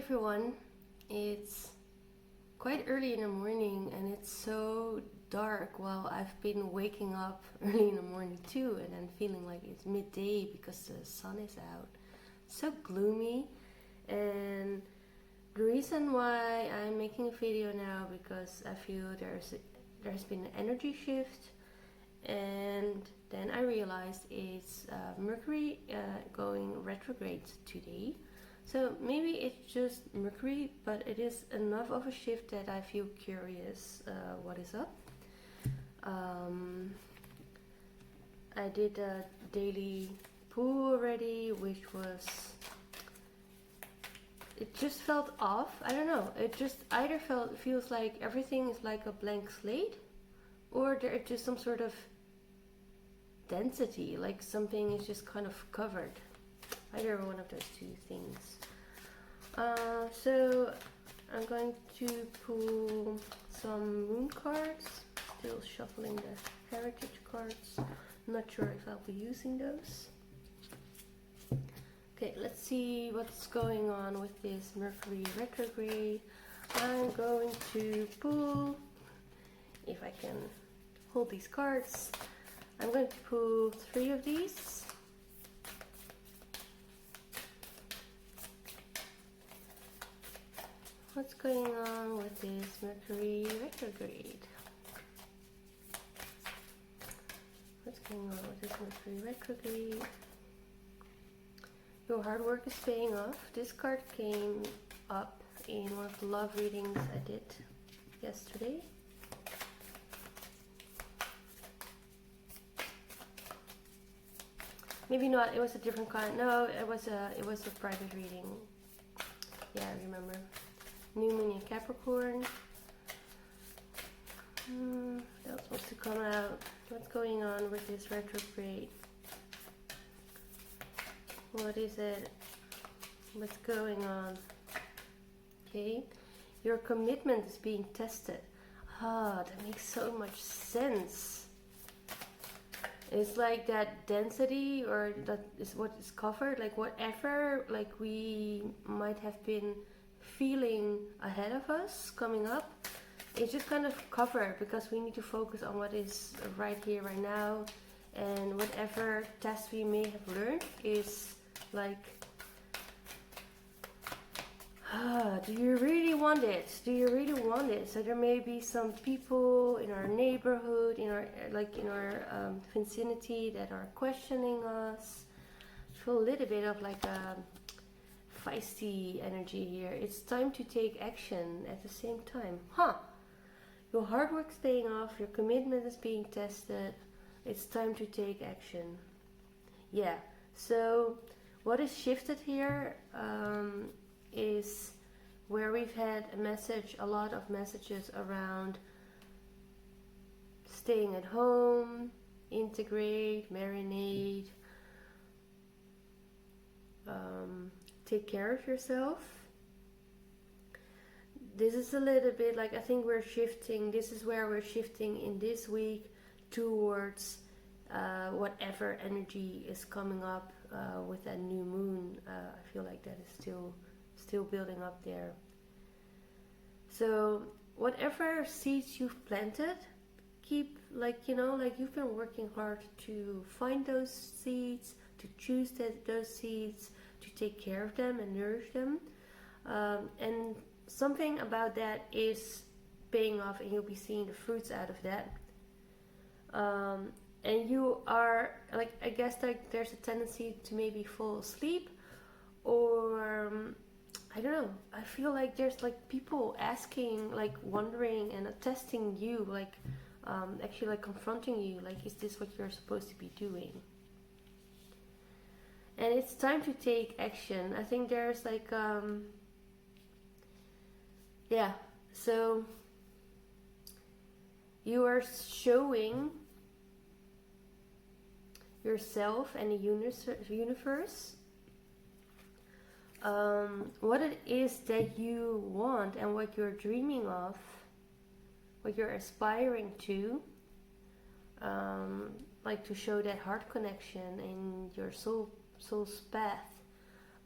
everyone. It's quite early in the morning and it's so dark. Well, I've been waking up early in the morning too and then feeling like it's midday because the sun is out. So gloomy, and the reason why I'm making a video now because I feel there's been an energy shift, and then I realized it's Mercury going retrograde today. So maybe it's just Mercury, but it is enough of a shift that I feel curious what is up. I did a daily pool already, which was, it just felt off. I don't know. It just either feels like everything is like a blank slate, or there's just some sort of density, like something is just kind of covered. Either one of those two things. So I'm going to pull some moon cards. Still shuffling the heritage cards. Not sure if I'll be using those. Okay, let's see what's going on with this Mercury retrograde. I'm going to pull, if I can hold these cards, I'm going to pull 3 of these. What's going on with this Mercury retrograde? What's going on with this Mercury retrograde? Your hard work is paying off. This card came up in one of the love readings I did yesterday. Maybe not, it was a different kind. No, it was a private reading. Yeah, I remember. New Moon in Capricorn. What else wants to come out? What's going on with this retrograde? What is it? What's going on? Okay, your commitment is being tested. That makes so much sense. It's like that density, or that is what is covered, like whatever, like we might have been feeling ahead of us coming up, it's just kind of covered because we need to focus on what is right here, right now, and whatever test we may have learned is like, do you really want it? Do you really want it? So there may be some people in our neighborhood, in our vicinity that are questioning us. I feel a little bit of like a feisty energy here. It's time to take action at the same time. Your hard work's paying off, your commitment is being tested. It's time to take action. Yeah, so what is shifted here is where we've had a lot of messages around staying at home, integrate, marinate, take care of yourself. This is a little bit like, I think we're shifting, this is where we're shifting in this week towards whatever energy is coming up with that new moon. I feel like that is still building up there. So whatever seeds you've planted, keep, like you've been working hard to find those seeds, to choose those seeds, to take care of them and nourish them, and something about that is paying off, and you'll be seeing the fruits out of that. And you are, like, I guess like there's a tendency to maybe fall asleep, or I don't know, I feel like there's like people asking, like wondering and testing you, like actually like confronting you, like, is this what you're supposed to be doing? And it's time to take action. I think there's like so you are showing yourself and the universe what it is that you want and what you're dreaming of, what you're aspiring to, like to show that heart connection in your soul's path,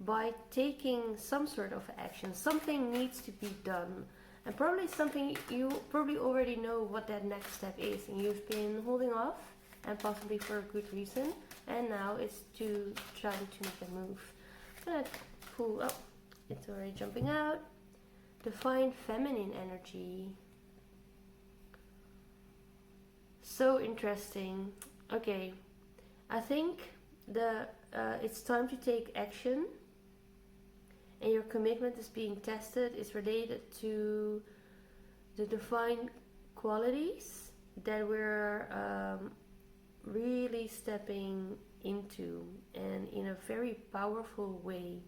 by taking some sort of action. Something needs to be done. And probably something you probably already know what that next step is, and you've been holding off, and possibly for a good reason. And now it's to try to make a move. I'm gonna pull up. It's already jumping out. Divine feminine energy. So interesting. Okay, I think it's time to take action, and your commitment is being tested. Is related to the divine qualities that we're really stepping into, and in a very powerful way,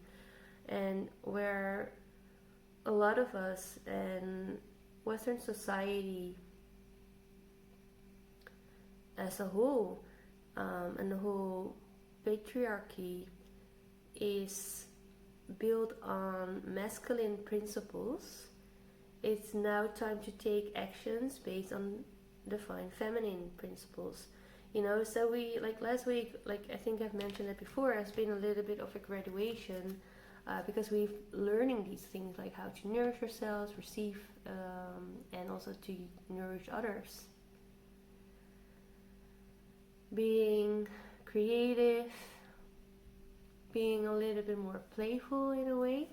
and where a lot of us and Western society as a whole, and the whole patriarchy is built on masculine principles. It's now time to take actions based on divine feminine principles. So we, like last week, like I think I've mentioned it before, has been a little bit of a graduation, because we've learning these things, like how to nourish ourselves, receive, and also to nourish others. Being creative, being a little bit more playful in a way.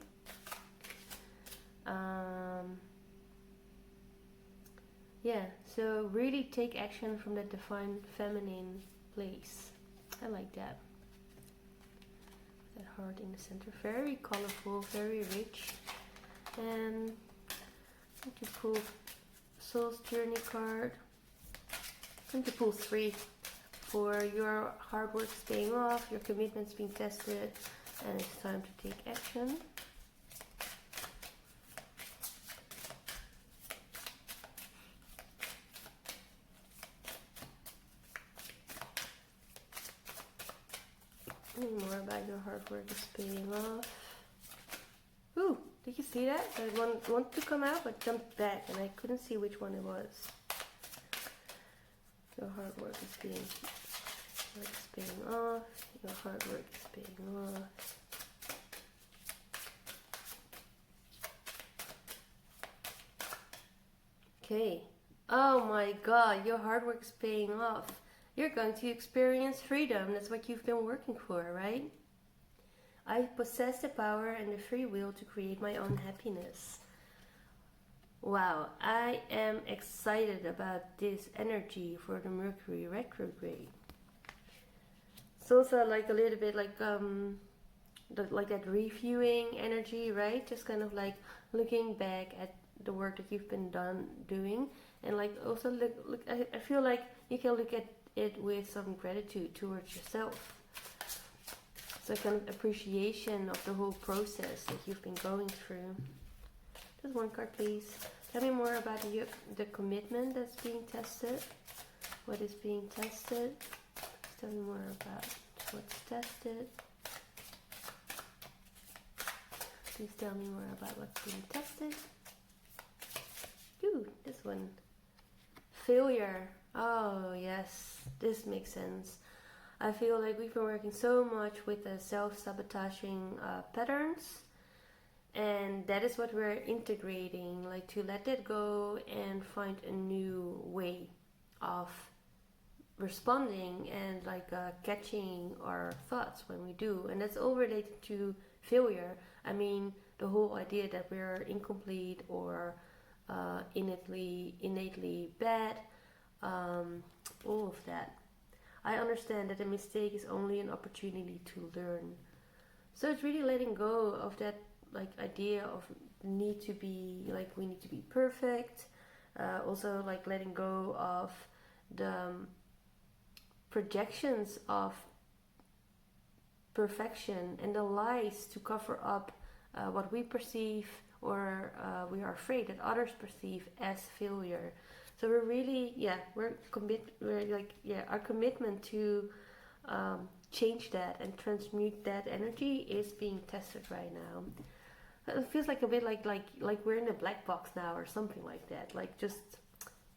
So really take action from that divine feminine place. I like that. That heart in the center, very colorful, very rich. And I'm going to pull Soul's Journey card. I'm going to pull 3 for your hard work is paying off, your commitment's being tested, and it's time to take action. More about your hard work is paying off. Ooh, did you see that? I wanted to come out but jumped back and I couldn't see which one it was. Your hard work is paying off. Your hard work is paying off. Okay. Oh my god, your hard work is paying off. You're going to experience freedom. That's what you've been working for, right? I possess the power and the free will to create my own happiness. Wow, I am excited about this energy for the Mercury retrograde. It's also like a little bit like that reviewing energy, right? Just kind of like looking back at the work that you've been doing, and like also look. I feel like you can look at it with some gratitude towards yourself. So kind of appreciation of the whole process that you've been going through. Just one card, please. Tell me more about the commitment that's being tested. What is being tested? Tell me more about what's tested. Please tell me more about what's being tested. Ooh, this one. Failure. Oh, yes. This makes sense. I feel like we've been working so much with the self-sabotaging patterns. And that is what we're integrating, like to let it go and find a new way of responding and like catching our thoughts when we do. And that's all related to failure. I mean, the whole idea that we're incomplete or innately bad, all of that. I understand that a mistake is only an opportunity to learn. So it's really letting go of that like idea of we need to be perfect. Also like letting go of the projections of perfection and the lies to cover up what we perceive or we are afraid that others perceive as failure. So we're really, our commitment to change that and transmute that energy is being tested right now. It feels like a bit like we're in a black box now or something like that, like just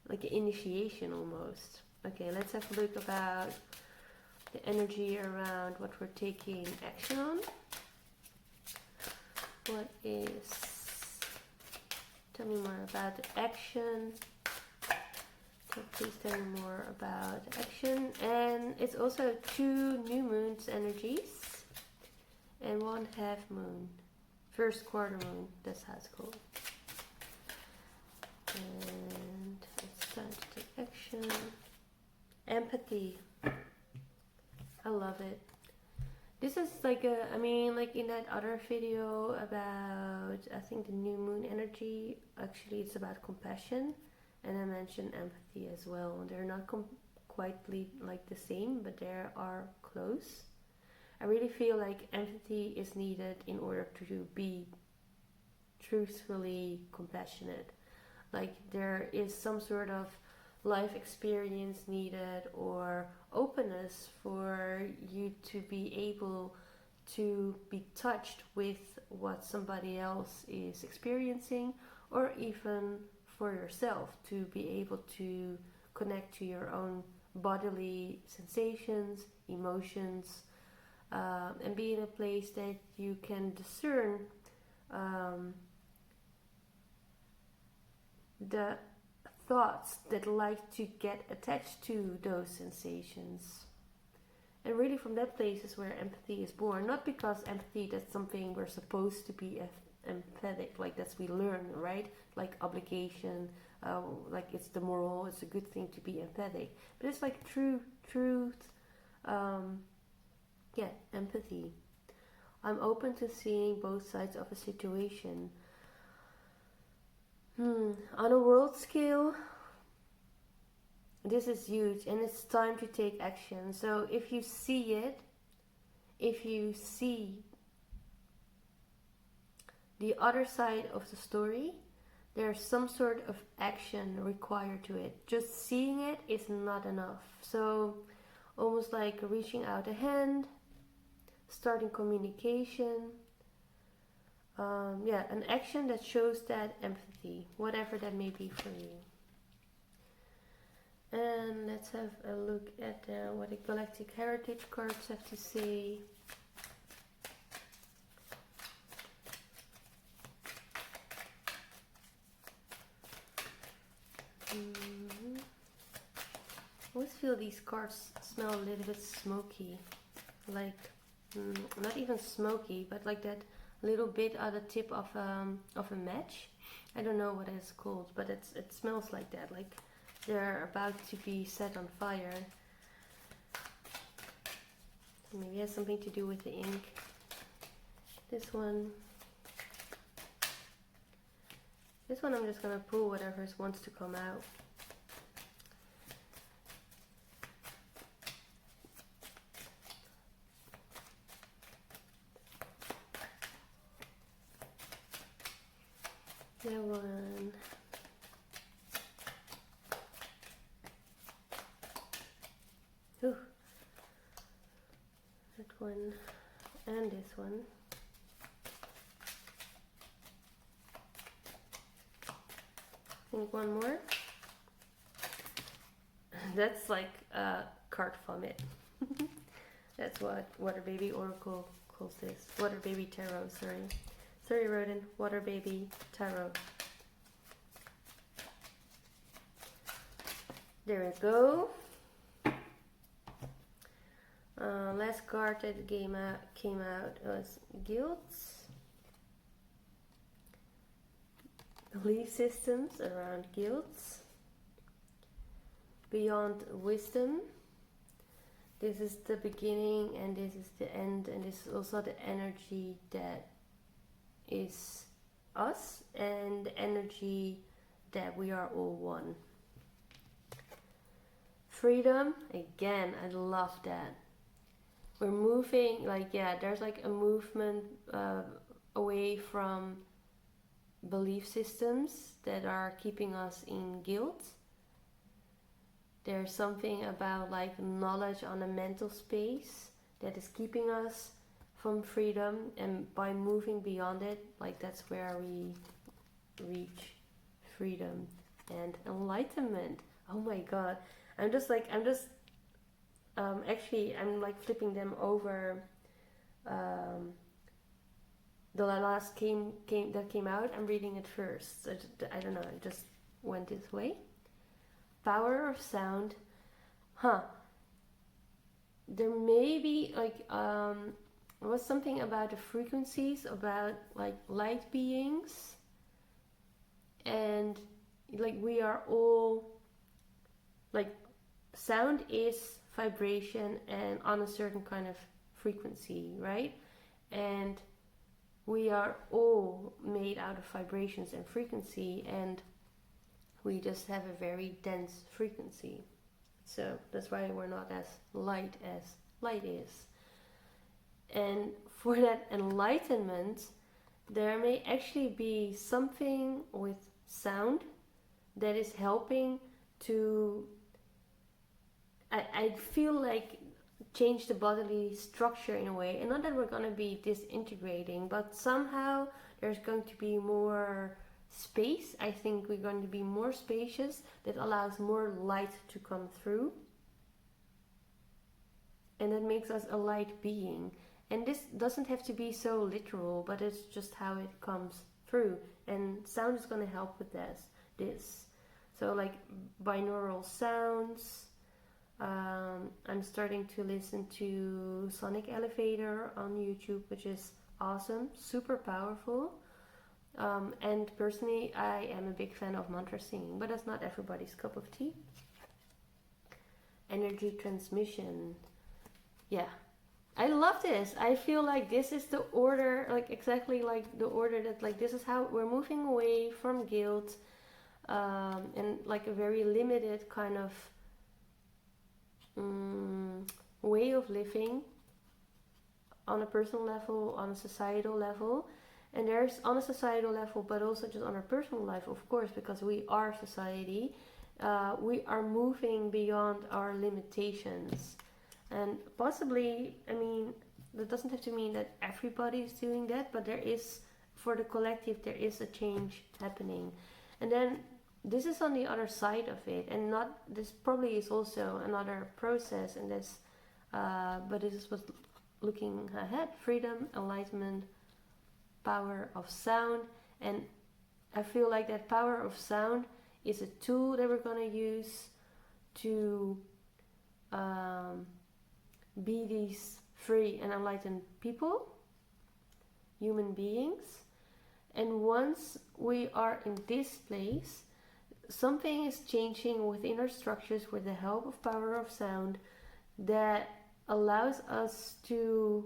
like an initiation almost. Okay, let's have a look about the energy around what we're taking action on. What is, tell me more about the action. So please tell me more about the action. And it's also 2 new moons energies and 1 half moon. First quarter moon, that's how it's called. And it's time to take action. Empathy. I love it. This is like I mean, like in that other video about, I think, the new moon energy, actually it's about compassion. And I mentioned empathy as well. They're not quite like the same, but they are close. I really feel like empathy is needed in order to be truthfully compassionate. Like there is some sort of life experience needed or openness for you to be able to be touched with what somebody else is experiencing, or even for yourself to be able to connect to your own bodily sensations, emotions, and be in a place that you can discern the thoughts that like to get attached to those sensations. And really from that place is where empathy is born. Not because empathy, that's something we're supposed to be empathetic, like that's we learn, right? Like obligation, like it's the moral, it's a good thing to be empathetic. But it's like truth, empathy. I'm open to seeing both sides of a situation. On a world scale, this is huge, and it's time to take action. So if you see it, if you see the other side of the story, there's some sort of action required to it. Just seeing it is not enough. So almost like reaching out a hand, starting communication. An action that shows that empathy, whatever that may be for you. And let's have a look at what the Galactic Heritage cards have to say. I always feel these cards smell a little bit smoky. Like, not even smoky, but like that little bit at the tip of a match. I don't know what it's called, but it smells like that, like they're about to be set on fire. Maybe it has something to do with the ink. This one I'm just gonna pull whatever wants to come out. That one. Ooh. That one. And this one. I think one more. That's like a card vomit. That's what Water Baby Oracle calls this. Water Baby Tarot, sorry. Sorry, Rodin. Water Baby Tarot. There we go. Last card that came out was Guilt. Belief systems around guilt. Beyond wisdom. This is the beginning and this is the end, and this is also the energy that is us and the energy that we are all one. Freedom, again, I love that. We're moving, there's like a movement away from belief systems that are keeping us in guilt. There's something about like knowledge on a mental space that is keeping us from freedom, and by moving beyond it, like that's where we reach freedom and enlightenment. Oh my god, I'm like flipping them over the last that came out, I'm reading it first. So I don't know, it just went this way. Power of sound. There may be like it was something about the frequencies, about like light beings, and like we are all like, sound is vibration and on a certain kind of frequency, right? And we are all made out of vibrations and frequency, and we just have a very dense frequency. So that's why we're not as light is. And for that enlightenment, there may actually be something with sound that is helping to, I feel like, change the bodily structure in a way. And not that we're going to be disintegrating, but somehow there's going to be more space. I think we're going to be more spacious, that allows more light to come through, and that makes us a light being. And this doesn't have to be so literal, but it's just how it comes through, and sound is going to help with this. So like binaural sounds. I'm starting to listen to Sonic Elevator on YouTube, which is awesome, super powerful. And personally, I am a big fan of mantra singing, but that's not everybody's cup of tea. Energy transmission. Yeah, I love this. I feel like this is the order, like exactly like the order that, like, this is how we're moving away from guilt, and like a very limited kind of way of living on a personal level, on a societal level. And there's on a societal level, but also just on our personal life, of course, because we are society. We are moving beyond our limitations. And possibly, I mean, that doesn't have to mean that everybody is doing that, but there is, for the collective, there is a change happening. And then this is on the other side of it, and not, this probably is also another process, and this, but this is what's looking ahead: freedom, enlightenment, power of sound. And I feel like that power of sound is a tool that we're going to use to be these free and enlightened people, human beings. And once we are in this place, something is changing within our structures with the help of power of sound that allows us to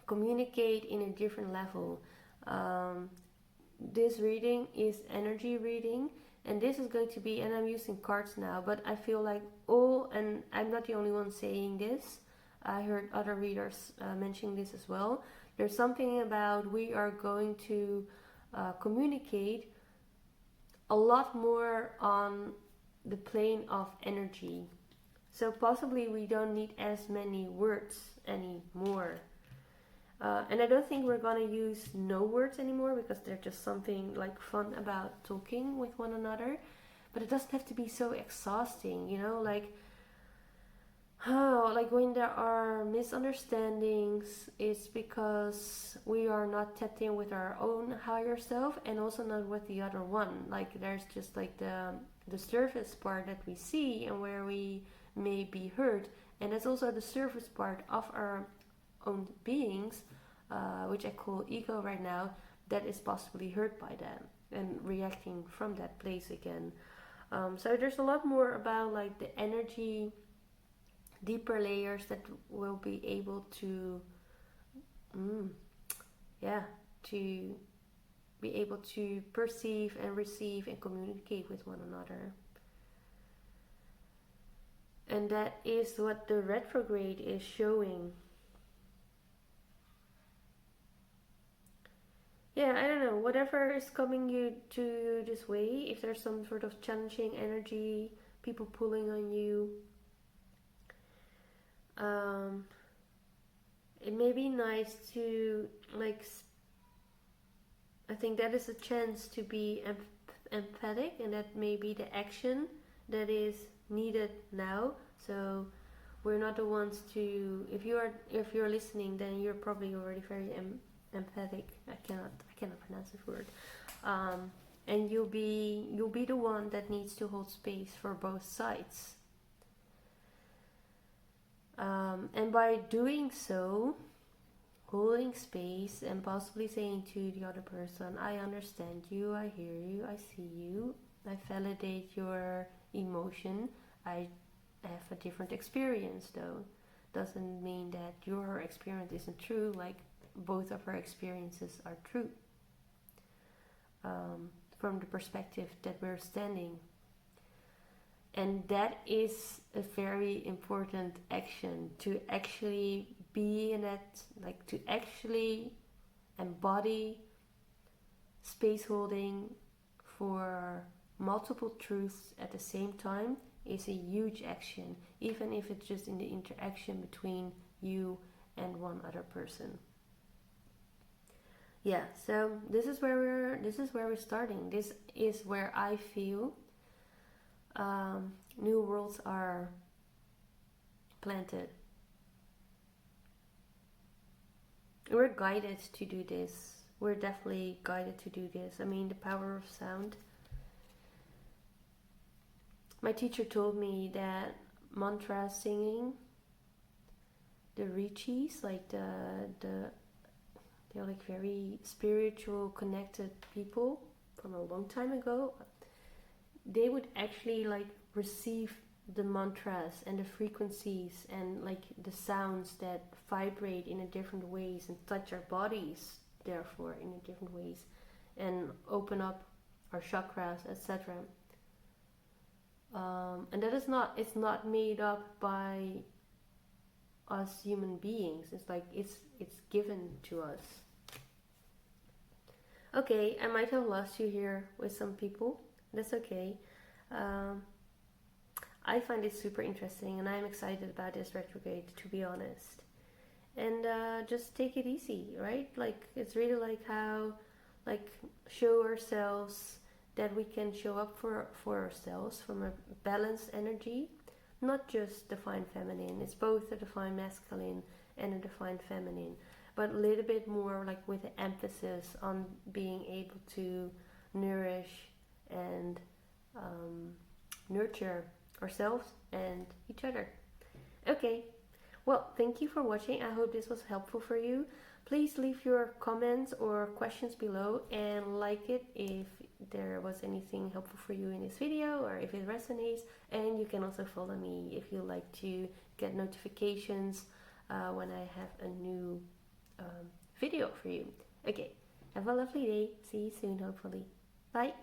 communicate in a different level. This reading is energy reading, and this is going to be, and I'm using cards now, but I feel like and I'm not the only one saying this, I heard other readers mentioning this as well. There's something about, we are going to communicate a lot more on the plane of energy. So possibly we don't need as many words anymore. And I don't think we're gonna use no words anymore, because there's just something like fun about talking with one another. But it doesn't have to be so exhausting, you know, like when there are misunderstandings, it's because we are not tapped in with our own higher self, and also not with the other one. Like there's just like the surface part that we see and where we may be hurt, and that's also the surface part of our own beings, which I call ego right now, that is possibly hurt by them and reacting from that place again. So there's a lot more about like the energy, deeper layers that will be able to to be able to perceive and receive and communicate with one another. And that is what the retrograde is showing. Yeah, I don't know, whatever is coming to this way, if there's some sort of challenging energy, people pulling on you, it may be nice to, like, I think that is a chance to be empathic, and that may be the action that is needed now. So we're not the ones to, if you're listening, then you're probably already very emphatic. I cannot pronounce this word. And you'll be the one that needs to hold space for both sides. And by doing so, holding space and possibly saying to the other person, I understand you, I hear you, I see you, I validate your emotion, I have a different experience though. Doesn't mean that your experience isn't true, like both of our experiences are true. From the perspective that we're standing. And that is a very important action, to actually be in that, like to actually embody space holding for multiple truths at the same time is a huge action, even if it's just in the interaction between you and one other person. Yeah, so this is where we're starting. This is where I feel new worlds are planted. We're guided to do this. We're definitely guided to do this. I mean, the power of sound. My teacher told me that mantra singing, the Richis, like they're like very spiritual, connected people from a long time ago. They would actually like receive the mantras and the frequencies and like the sounds that vibrate in a different ways and touch our bodies, therefore, in a different ways, and open up our chakras, etc. And that is not, it's not made up by us human beings. It's like it's given to us. Okay, I might have lost you here with some people. That's okay. I find it super interesting, and I'm excited about this retrograde, to be honest. And just take it easy, right? Like it's really like how, like, show ourselves that we can show up for ourselves from a balanced energy, not just divine feminine. It's both the divine masculine and the divine feminine, but a little bit more like with the emphasis on being able to nourish and nurture ourselves and each other. Okay, well, thank you for watching. I hope this was helpful for you. Please leave your comments or questions below and like it if there was anything helpful for you in this video or if it resonates. And you can also follow me if you like to get notifications when I have a new video for you. Okay, have a lovely day. See you soon, hopefully. Bye.